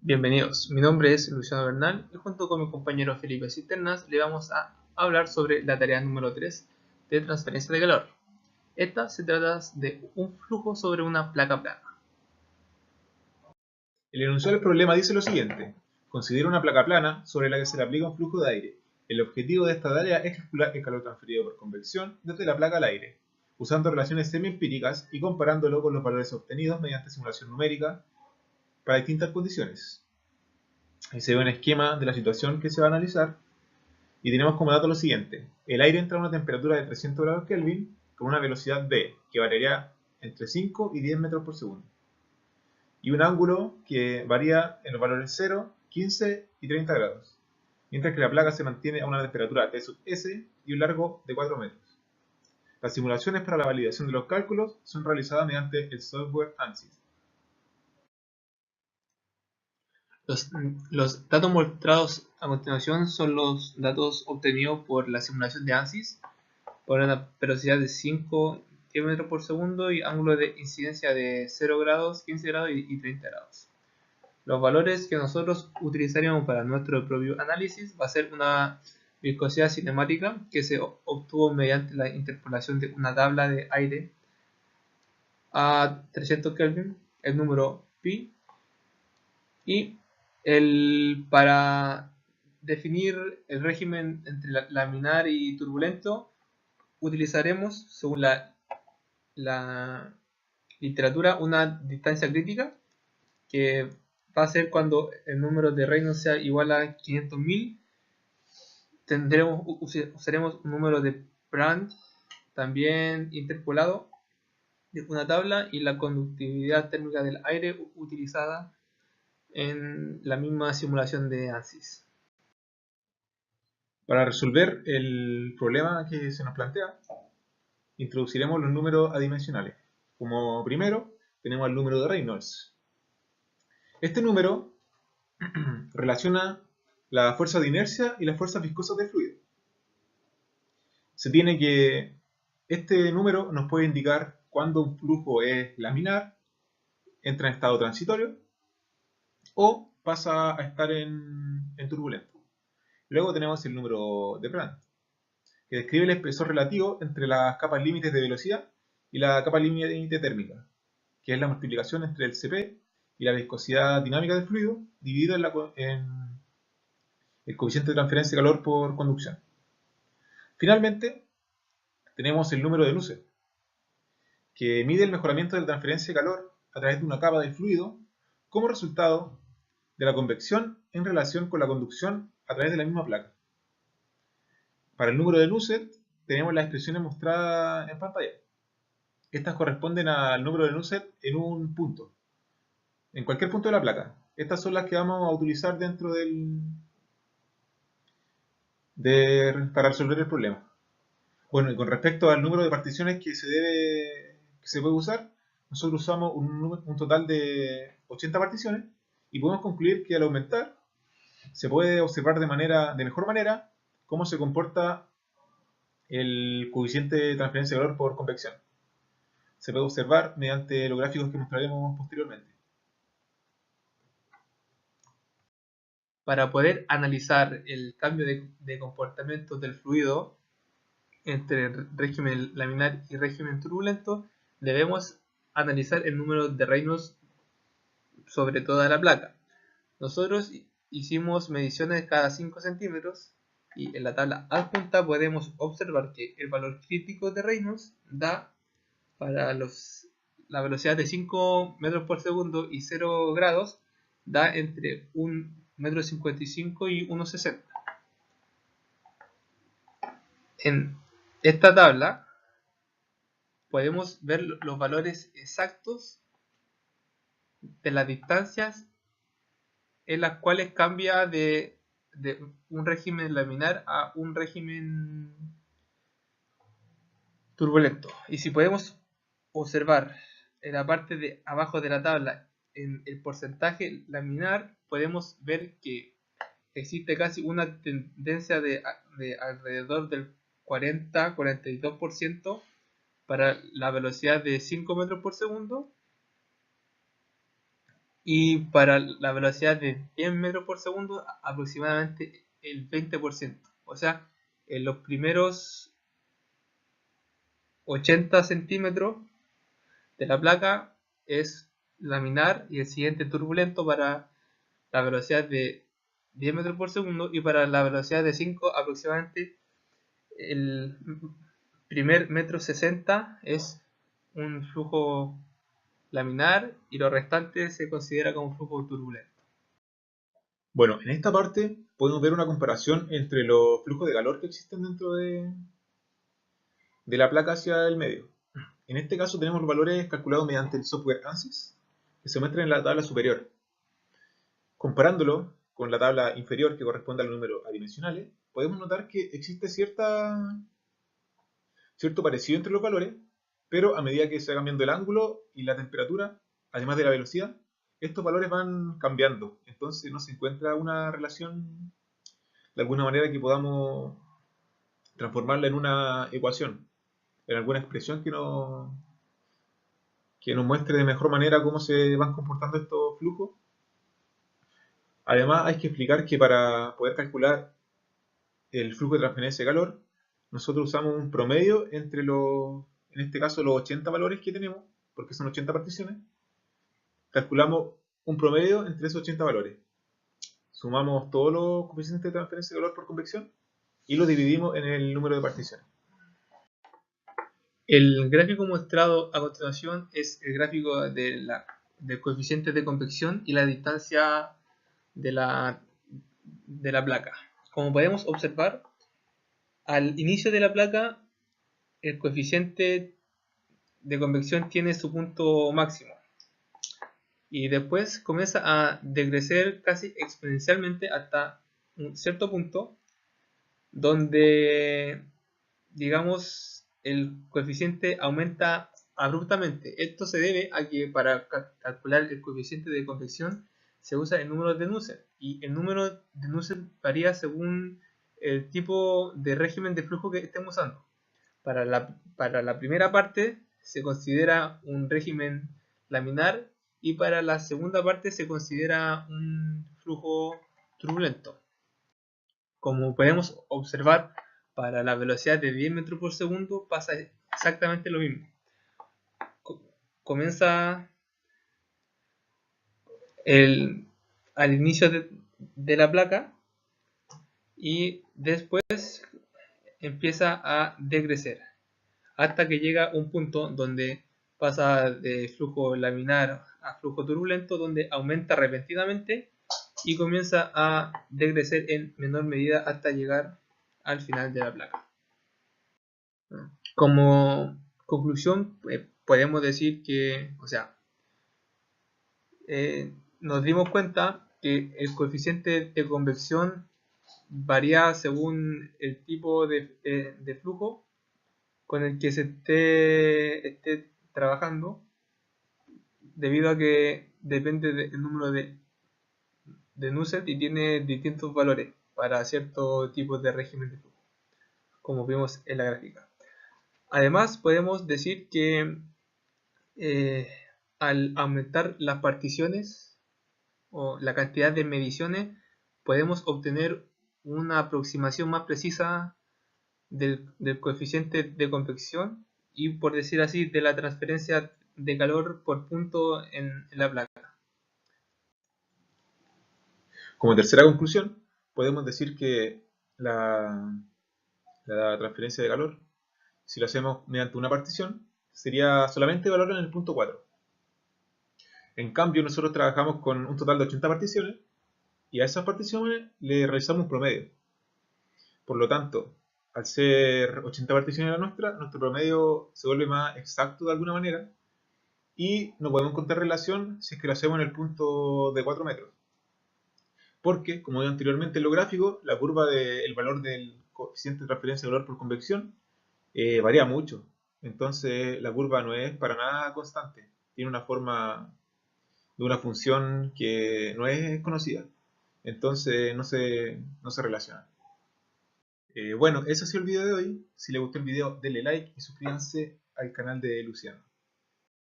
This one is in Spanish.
Bienvenidos, mi nombre es Luciano Bernal y junto con mi compañero Felipe Cisternas le vamos a hablar sobre la tarea número 3 de transferencia de calor. Esta se trata de un flujo sobre una placa plana. El enunciado del problema dice lo siguiente: considera una placa plana sobre la que se le aplica un flujo de aire. El objetivo de esta tarea es calcular el calor transferido por convección desde la placa al aire, usando relaciones semi-empíricas y comparándolo con los valores obtenidos mediante simulación numérica para distintas condiciones. Ahí se ve un esquema de la situación que se va a analizar y tenemos como dato lo siguiente: el aire entra a una temperatura de 300 grados Kelvin con una velocidad v que variaría entre 5 y 10 metros por segundo, y un ángulo que varía en los valores 0, 15 y 30 grados, mientras que la placa se mantiene a una temperatura T sub S y un largo de 4 metros. Las simulaciones para la validación de los cálculos son realizadas mediante el software ANSYS. Los datos mostrados a continuación son los datos obtenidos por la simulación de ANSYS por una velocidad de 5 km por segundo y ángulo de incidencia de 0 grados, 15 grados y 30 grados. Los valores que nosotros utilizaríamos para nuestro propio análisis va a ser una viscosidad cinemática que se obtuvo mediante la interpolación de una tabla de aire a 300 Kelvin, el número pi, y para definir el régimen entre laminar y turbulento utilizaremos, según la literatura, una distancia crítica que va a ser cuando el número de Reynolds sea igual a 500.000. Usaremos un número de Brandt también interpolado de una tabla y la conductividad térmica del aire utilizada en la misma simulación de ANSYS. Para resolver el problema que se nos plantea, introduciremos los números adimensionales. Como primero, tenemos el número de Reynolds. Este número relaciona la fuerza de inercia y las fuerzas viscosas del fluido. Se tiene que este número nos puede indicar cuando un flujo es laminar, entra en estado transitorio o pasa a estar en turbulento. Luego tenemos el número de Brandt, que describe el espesor relativo entre las capas límites de velocidad y la capa límite térmica, que es la multiplicación entre el Cp y la viscosidad dinámica del fluido dividido en el coeficiente de transferencia de calor por conducción. Finalmente, tenemos el número de Nusselt, que mide el mejoramiento de la transferencia de calor a través de una capa del fluido como resultado de la convección en relación con la conducción a través de la misma placa. Para el número de Nusselt tenemos las expresiones mostradas en pantalla. Estas corresponden al número de Nusselt en un punto, en cualquier punto de la placa. Estas son las que vamos a utilizar dentro para resolver el problema. Bueno, y con respecto al número de particiones que se puede usar, nosotros usamos un total de 80 particiones y podemos concluir que al aumentar se puede observar de mejor manera cómo se comporta el coeficiente de transferencia de calor por convección. Se puede observar mediante los gráficos que mostraremos posteriormente. Para poder analizar el cambio de comportamiento del fluido entre régimen laminar y régimen turbulento, debemos analizar el número de Reynolds sobre toda la placa. Nosotros hicimos mediciones cada 5 centímetros y en la tabla adjunta podemos observar que el valor crítico de Reynolds da para la velocidad de 5 metros por segundo y 0 grados, da entre 1,55 m y 1,60 m. En esta tabla podemos ver los valores exactos de las distancias en las cuales cambia de un régimen laminar a un régimen turbulento. Y si podemos observar en la parte de abajo de la tabla en el porcentaje laminar, podemos ver que existe casi una tendencia de alrededor del 40-42% para la velocidad de 5 metros por segundo y para la velocidad de 10 metros por segundo aproximadamente el 20%. O sea, en los primeros 80 centímetros de la placa es laminar y el siguiente turbulento para la velocidad de 10 metros por segundo, y para la velocidad de 5 aproximadamente el primer metro 60 es un flujo laminar y lo restante se considera como flujo turbulento. Bueno, en esta parte podemos ver una comparación entre los flujos de calor que existen dentro de la placa hacia el medio. En este caso tenemos los valores calculados mediante el software ANSYS, que se muestran en la tabla superior. Comparándolo con la tabla inferior, que corresponde a los números adimensionales, podemos notar que existe cierto parecido entre los valores, pero a medida que se va cambiando el ángulo y la temperatura, además de la velocidad, estos valores van cambiando. Entonces no se encuentra una relación de alguna manera que podamos transformarla en una ecuación, en alguna expresión que nos muestre de mejor manera cómo se van comportando estos flujos. Además, hay que explicar que para poder calcular el flujo de transferencia de calor, nosotros usamos un promedio entre en este caso, los 80 valores que tenemos, porque son 80 particiones. Calculamos un promedio entre esos 80 valores. Sumamos todos los coeficientes de transferencia de calor por convección y lo dividimos en el número de particiones. El gráfico mostrado a continuación es el gráfico del coeficiente de convección y la distancia de la placa. Como podemos observar, al inicio de la placa el coeficiente de convección tiene su punto máximo y después comienza a decrecer casi exponencialmente hasta un cierto punto donde, digamos, el coeficiente aumenta abruptamente. Esto se debe a que para calcular el coeficiente de convección se usa el número de Nusselt, y el número de Nusselt varía según el tipo de régimen de flujo que estemos usando. Para la primera parte se considera un régimen laminar y para la segunda parte se considera un flujo turbulento. Como podemos observar, para la velocidad de 10 metros por segundo pasa exactamente lo mismo. Comienza al inicio de la placa y después empieza a decrecer hasta que llega un punto donde pasa de flujo laminar a flujo turbulento, donde aumenta repentinamente y comienza a decrecer en menor medida hasta llegar al final de la placa. Como conclusión, podemos decir que, nos dimos cuenta que el coeficiente de convección varía según el tipo de flujo con el que se esté trabajando, debido a que depende del número de Nusselt y tiene distintos valores para ciertos tipos de régimen de flujo, como vimos en la gráfica. Además, podemos decir que al aumentar las particiones o la cantidad de mediciones, podemos obtener una aproximación más precisa del coeficiente de convección y, por decir así, de la transferencia de calor por punto en la placa. Como tercera conclusión, podemos decir que la transferencia de calor, si lo hacemos mediante una partición, sería solamente valor en el punto 4. En cambio, nosotros trabajamos con un total de 80 particiones y a esas particiones le realizamos un promedio. Por lo tanto, al ser 80 particiones la nuestro promedio se vuelve más exacto de alguna manera y no podemos encontrar relación si es que lo hacemos en el punto de 4 metros. Porque, como vi anteriormente en los gráficos, la curva del valor del coeficiente de transferencia de calor por convección varía mucho. Entonces, la curva no es para nada constante. Tiene una forma de una función que no es conocida. Entonces, no se relaciona. Bueno, ese ha sido el video de hoy. Si les gustó el video, denle like y suscríbanse al canal de Luciano.